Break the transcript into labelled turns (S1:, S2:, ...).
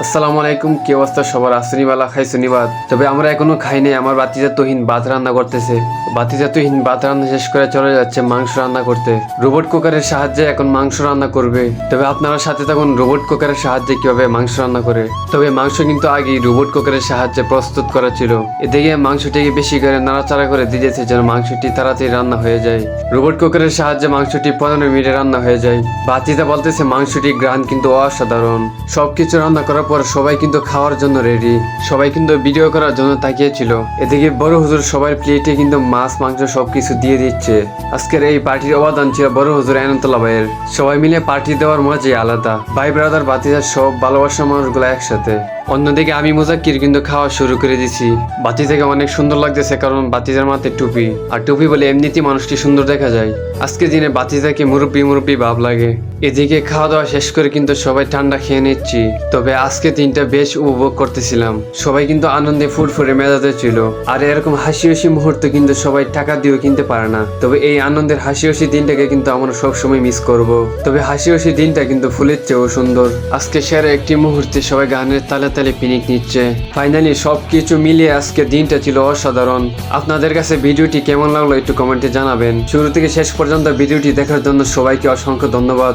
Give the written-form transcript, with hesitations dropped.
S1: আসসালামু আলাইকুম, কি অবস্থা সবার? আসনিবালা খাইছনিবাদ। তবে আমরা এখনো খাই নাই। আমার বাতিজা তুহিন ভাত রান্না করতেছে। বাতিজা তুহিন ভাত রান্না শেষ করে চলে যাচ্ছে মাংস রান্না করতে। রোবট কুকারের সাহায্যে এখন মাংস রান্না করবে। তবে আপনারা সাথে থাকুন রোবট কুকারের সাহায্যে কিভাবে মাংস রান্না করে। তবে মাংস কিন্তু আগেই রোবট কুকারের সাহায্যে প্রস্তুত করা ছিল। এদিকে মাংসটিকে বেশি করে নাড়াচাড়া করে দিয়েছে যেন মাংসটি তাড়াতাড়ি রান্না হয়ে যায়। রোবট কুকারের সাহায্যে মাংসটি 15 মিনিটে রান্না হয়ে যায়। বাতিজা বলতেছে মাংসটির গ্রান কিন্তু অসাধারণ। সবকিছু রান্না করার পর সবাই কিন্তু খাওয়ার জন্য রেডি। সবাই কিন্তু ভিডিও করার জন্য তাকিয়েছিল। এদিকে বড় হুজুর সবার প্লেটে কিন্তু মাছ মাংস সবকিছু দিয়ে দিচ্ছে। আজকের এই পার্টির অবদান ছিল বড় হুজুর আইনুল্লাহ ভাইয়ের। সবাই মিলে পার্টি দেওয়ার মজাই আলাদা। ভাই ব্রাদার বাতিজার সব ভালোবাসার মানুষগুলো একসাথে। অন্যদিকে আমি মুজাক্কির কিন্তু খাওয়া শুরু করে দিছি। বাতিজাকে অনেক সুন্দর লাগতেছে কারণ বাতিজার মাথায় টুপি, আর টুপি বলে এমনিতেই মানুষটি সুন্দর দেখা যায়। আজকের দিনে বাতিজাকে মুরব্বি মুরব্বি ভাব লাগে। এদিকে খাওয়া দাওয়া শেষ করে কিন্তু সবাই ঠান্ডা খেয়ে নিচ্ছি। তবে আজকে দিনটা বেশ উপভোগ করতেছিলাম। সবাই কিন্তু আনন্দে ফুরফুরে মেজাজে ছিল। আর এরকম হাসি হাসি মুহূর্ত কিন্তু সবাই টাকা দিয়েও কিনতে পারে না। তবে এই আনন্দের হাসি হাসি দিনটাকে কিন্তু আমরা সবসময় মিস করব। তবে হাসি হাসি দিনটা কিন্তু ফুলের চেয়েও সুন্দর। আজকে সেরা একটি মুহূর্তে সবাই গানের তালে তালে পিকনিক নিচ্ছে। ফাইনালি সবকিছু মিলিয়ে আজকে দিনটা ছিল অসাধারণ। আপনাদের কাছে ভিডিওটি কেমন লাগলো একটু কমেন্টে জানাবেন। শুরু থেকে শেষ পর্যন্ত ভিডিওটি দেখার জন্য সবাইকে অসংখ্য ধন্যবাদ।